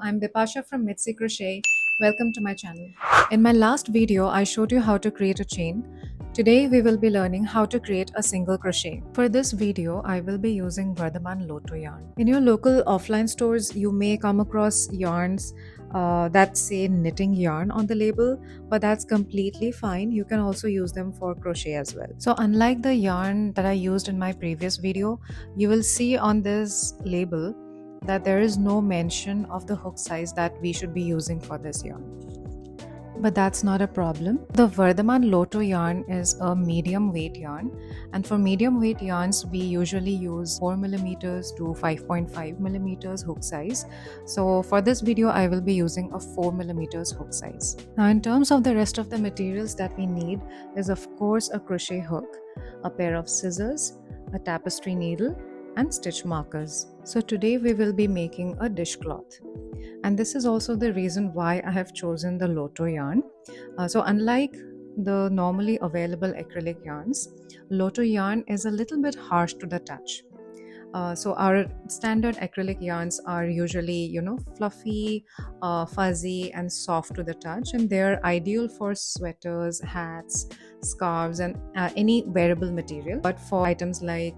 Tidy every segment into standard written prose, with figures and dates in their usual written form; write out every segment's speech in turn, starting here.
I'm Bipasha from Mitzi Crochet. Welcome to my channel. In my last video, I showed you how to create a chain. Today, we will be learning how to create a single crochet. For this video, I will be using Vardhaman Loto yarn. In your local offline stores, you may come across yarns that say knitting yarn on the label, but that's completely fine. You can also use them for crochet as well. So unlike the yarn that I used in my previous video, you will see on this label that there is no mention of the hook size that we should be using for this yarn. But that's not a problem. The Vardhaman Loto yarn is a medium weight yarn, and for medium weight yarns we usually use 4mm to 5.5mm hook size. So for this video I will be using a 4mm hook size. Now in terms of the rest of the materials that we need is of course a crochet hook, a pair of scissors, a tapestry needle, and stitch markers. So today we will be making a dishcloth. And this is also the reason why I have chosen the Loto yarn. So unlike the normally available acrylic yarns, Loto yarn is a little bit harsh to the touch. So our standard acrylic yarns are usually, fluffy, fuzzy, and soft to the touch, and they're ideal for sweaters, hats, scarves, and any wearable material. But for items like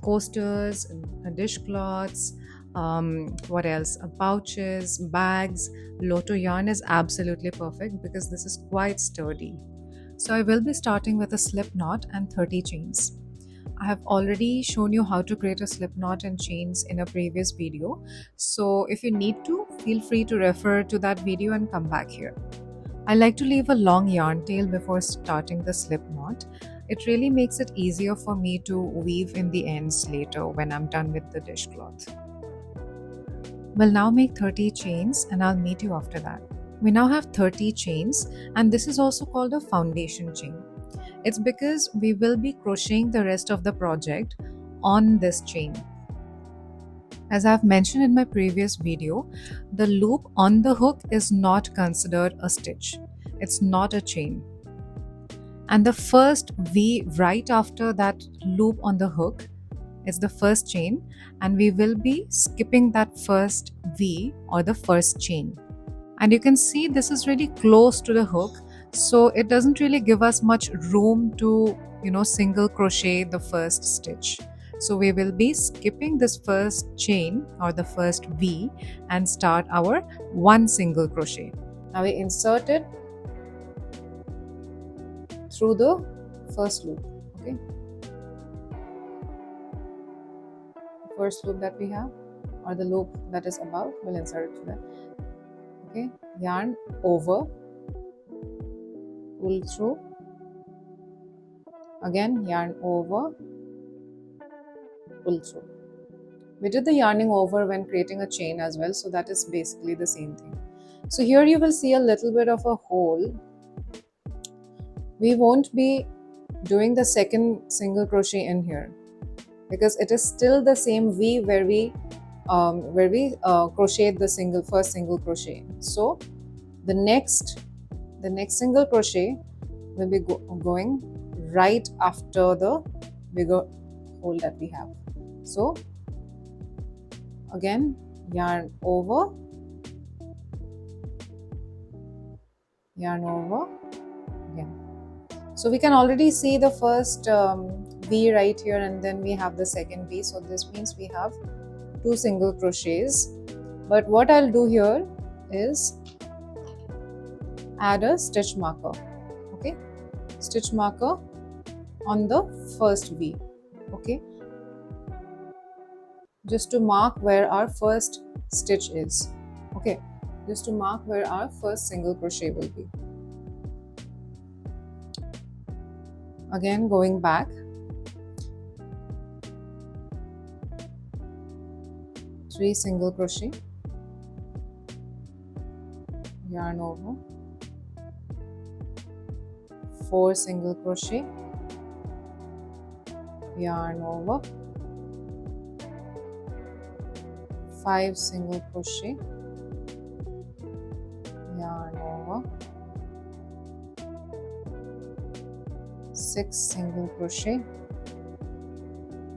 coasters, dishcloths, what else? Pouches, bags, Loto yarn is absolutely perfect because this is quite sturdy. So I will be starting with a slip knot and 30 chains. I have already shown you how to create a slip knot and chains in a previous video. So if you need to, feel free to refer to that video and come back here. I like to leave a long yarn tail before starting the slip knot. It really makes it easier for me to weave in the ends later when I'm done with the dishcloth. We'll now make 30 chains and I'll meet you after that. We now have 30 chains, and this is also called a foundation chain. It's because we will be crocheting the rest of the project on this chain. As I've mentioned in my previous video, the loop on the hook is not considered a stitch. It's not a chain. And the first V right after that loop on the hook is the first chain, and we will be skipping that first V or the first chain. And you can see this is really close to the hook, so it doesn't really give us much room to single crochet the first stitch. So we will be skipping this first chain or the first V and start our one single crochet. Now we insert it through the first loop. Okay, first loop that we have, or the loop that is above, we'll insert it through that. Okay, yarn over, pull through, again yarn over, pull through. We did the yarning over when creating a chain as well, so that is basically the same thing. So here you will see a little bit of a hole. We won't be doing the second single crochet in here because it is still the same V where we crocheted the first single crochet. So the next single crochet will be going right after the bigger hole that we have. So again yarn over, yarn over again. So we can already see the first V right here, and then we have the second V. So this means we have 2 single crochets. But what I'll do here is add a stitch marker. Okay, stitch marker on the first V. Okay, just to mark where our first stitch is. Okay, just to mark where our first single crochet will be. Again going back, 3 single crochet, yarn over, 4 single crochet, yarn over, 5 single crochet, yarn over, 6 single crochet,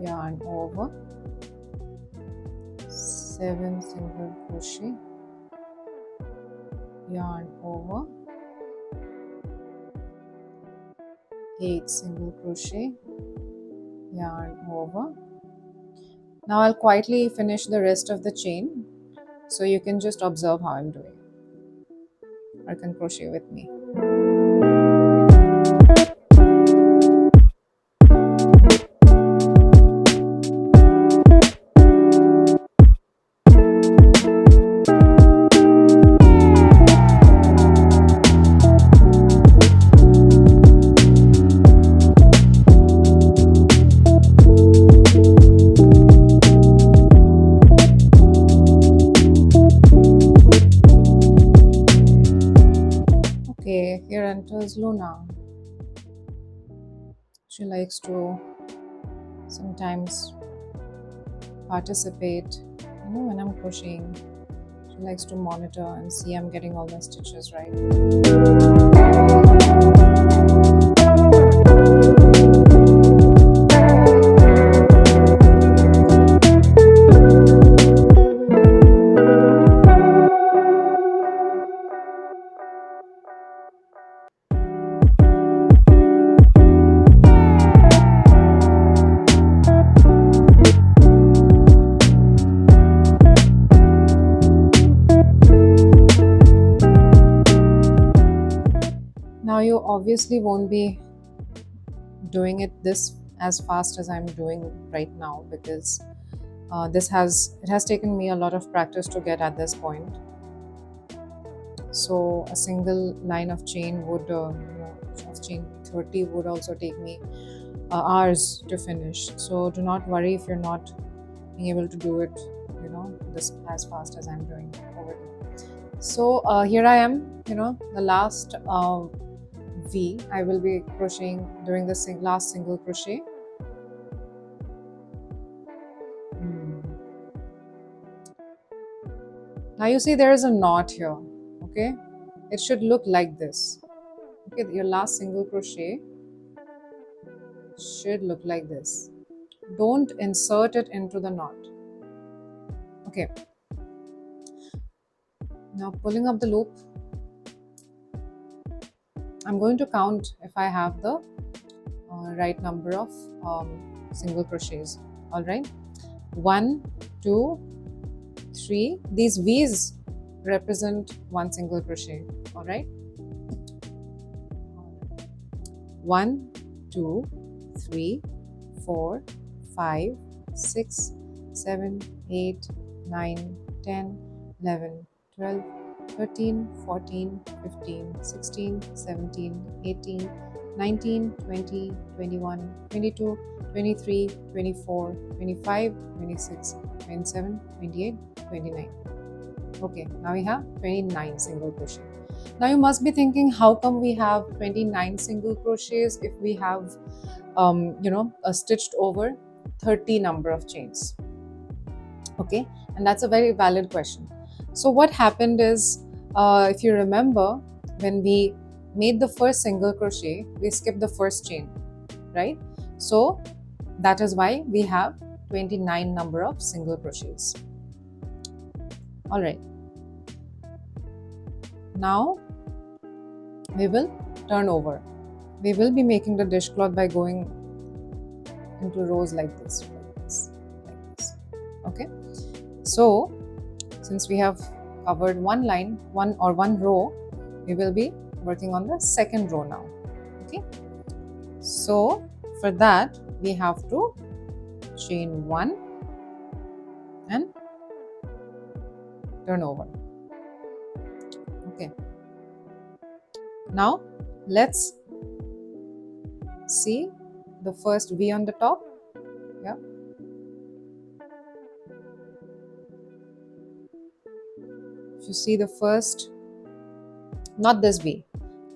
yarn over, 7 single crochet, yarn over, 8 single crochet, yarn over. Now I'll quietly finish the rest of the chain so you can just observe how I'm doing or can crochet with me. Okay, here enters Luna. She likes to sometimes participate, when I'm crocheting. She likes to monitor and see I'm getting all my stitches right. Now you obviously won't be doing it this as fast as I'm doing right now because it has taken me a lot of practice to get at this point. So a single line of chain would, of chain 30 would also take me hours to finish. So do not worry if you're not being able to do it, this as fast as I'm doing over here. So here I am, the last V I will be crocheting during the last single crochet. Now you see there is a knot here, okay? It should look like this. Okay, your last single crochet should look like this. Don't insert it into the knot. Okay. Now pulling up the loop, I'm going to count if I have the right number of single crochets. All right. 1, 2, 3. These V's represent one single crochet. All right. 1, 2, 3, 4, 5, 6, 7, 8, 9, 10, 11, 12, 13, 14, 15, 16, 17, 18, 19, 20, 21, 22, 23, 24, 25, 26, 27, 28, 29. Okay, now we have 29 single crochet. Now you must be thinking, how come we have 29 single crochets if we have, stitched over 30 number of chains? Okay, and that's a very valid question. So what happened is, if you remember, when we made the first single crochet, we skipped the first chain, right? So that is why we have 29 number of single crochets. All right. Now we will turn over. We will be making the dishcloth by going into rows like this. Okay. So since we have covered one line, one row, we will be working on the second row now. Okay. So for that, we have to chain 1 and turn over. Okay. Now let's see the first V on the top. Yeah. If you see the first, not this V,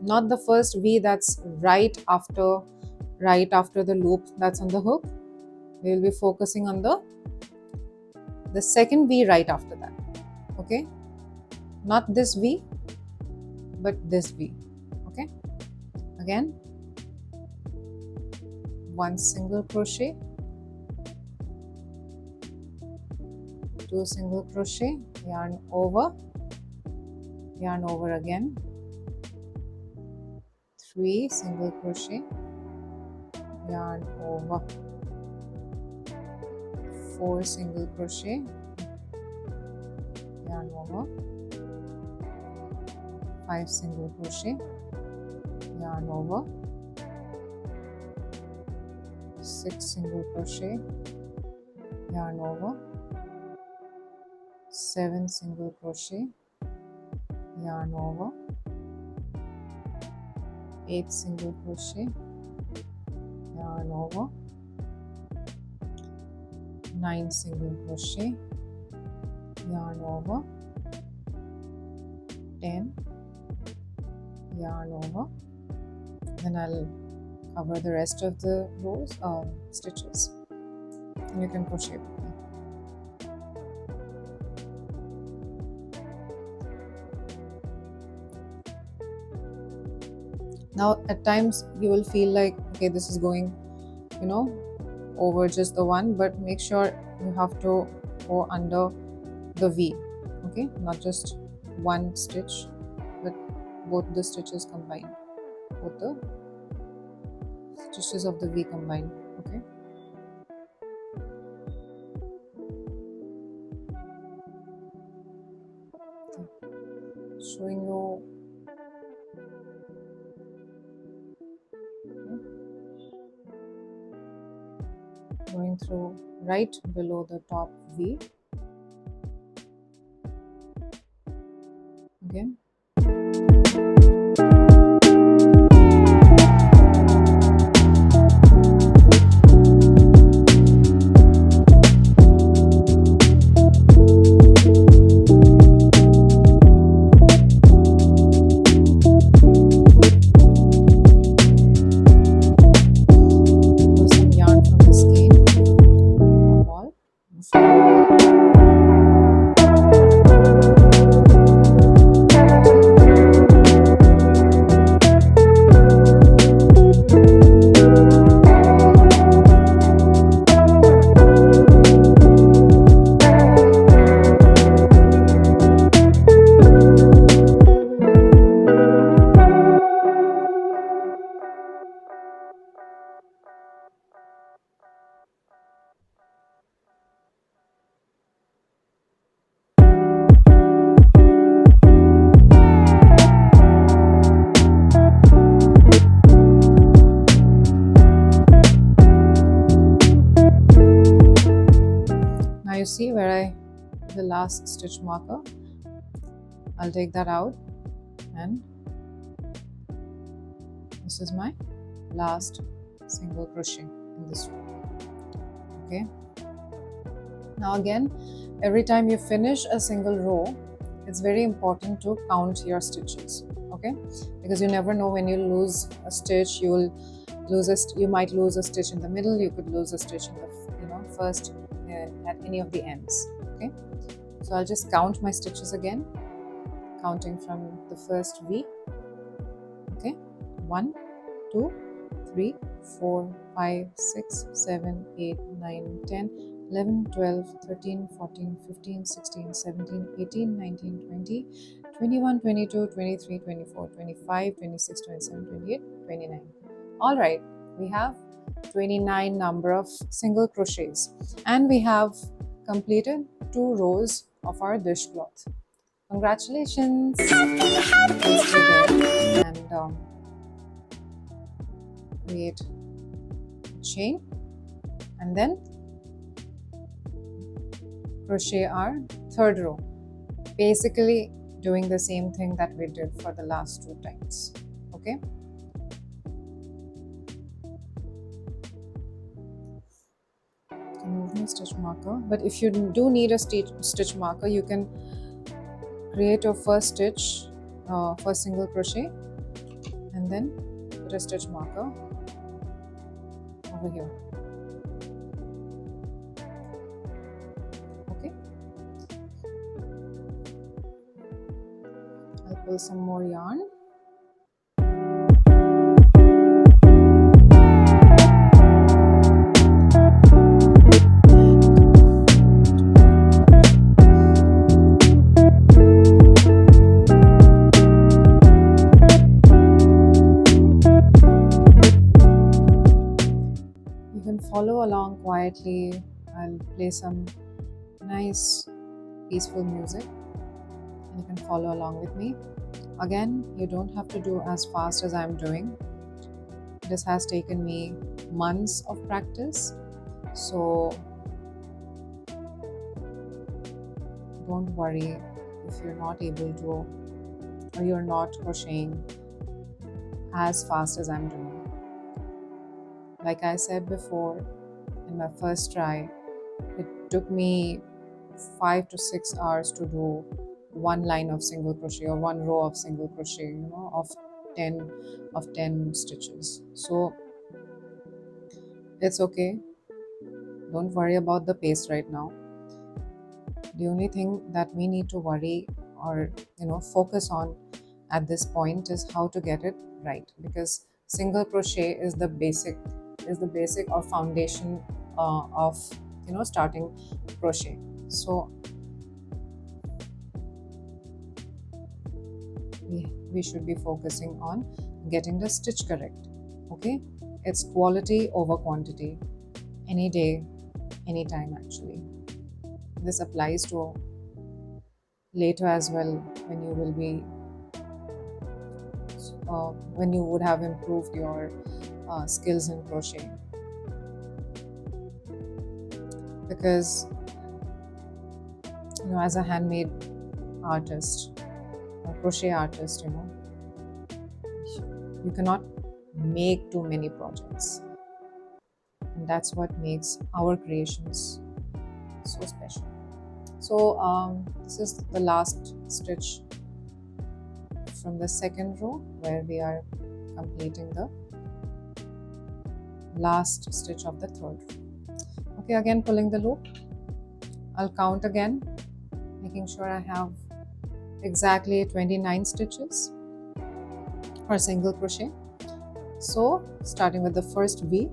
not the first V that's right after the loop that's on the hook. We will be focusing on the second V right after that. Okay, not this V, but this V. Okay, again, 1 single crochet, 2 single crochet, yarn over, yarn over again, 3 single crochet, yarn over, 4 single crochet, yarn over, 5 single crochet, yarn over, 6 single crochet, yarn over, 7 single crochet, yarn over, 8 single crochet, yarn over, 9 single crochet, yarn over, 10, yarn over. Then I'll cover the rest of the rows stitches, and you can crochet with me. Now at times you will feel like, okay, this is going, over just the one, but make sure you have to go under the V, okay, not just one stitch, but both the stitches combined, both the stitches of the V combined, okay. Showing you going through right below the top V again. You see where the last stitch marker, I'll take that out, and this is my last single crochet in this row. Okay, now again, every time you finish a single row, it's very important to count your stitches, okay, because you never know, when you lose a stitch, you might lose a stitch in the middle, you could lose a stitch in the first at any of the ends. Okay, so I'll just count my stitches again, counting from the first V. Okay, 1, 2, 3, 4, 5, 6, 7, 8, 9, 10, 11, 12, 13, 14, 15, 16, 17, 18, 19, 20, 21, 22, 23, 24, 25, 26, 27, 28, 29. All right, we have 29 number of single crochets, and we have completed 2 rows of our dishcloth. Congratulations! Let's stay there and create a chain, and then crochet our third row, basically doing the same thing that we did for the last 2 times. Okay, remove my stitch marker, but if you do need a stitch marker, you can create your first stitch, first single crochet, and then put a stitch marker over here. Okay, I'll pull some more yarn. along quietly. I'll play some nice peaceful music and you can follow along with me. Again, you don't have to do as fast as I'm doing. This has taken me months of practice, so don't worry if you're not able to or you're not crocheting as fast as I'm doing. Like I said before, in my first try, it took me 5 to 6 hours to do one line of single crochet or one row of single crochet, of 10 stitches. So it's okay. Don't worry about the pace right now. The only thing that we need to worry or focus on at this point is how to get it right, because single crochet is the basic or foundation of starting crochet. So we should be focusing on getting the stitch correct. Okay, it's quality over quantity, any day, anytime. Actually, this applies to later as well, when you will be when you would have improved your skills in crochet, because as a handmade artist or crochet artist, you cannot make too many projects, and that's what makes our creations so special. So this is the last stitch from the second row, where we are completing the last stitch of the third row. Okay, again pulling the loop. I'll count again, making sure I have exactly 29 stitches for single crochet. So starting with the first V,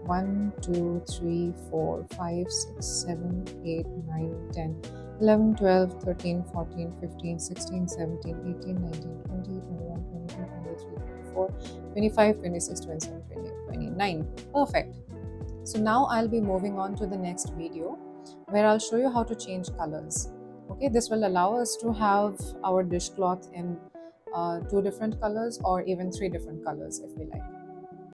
1 2 3 4 5 6 7 8 9 10 11 12 13 14 15 16 17 18 19 20 21 22 23 24 25 26 27 28 29. Perfect. So now I'll be moving on to the next video, where I'll show you how to change colors. Okay, this will allow us to have our dishcloth in 2 different colors or even 3 different colors if we like.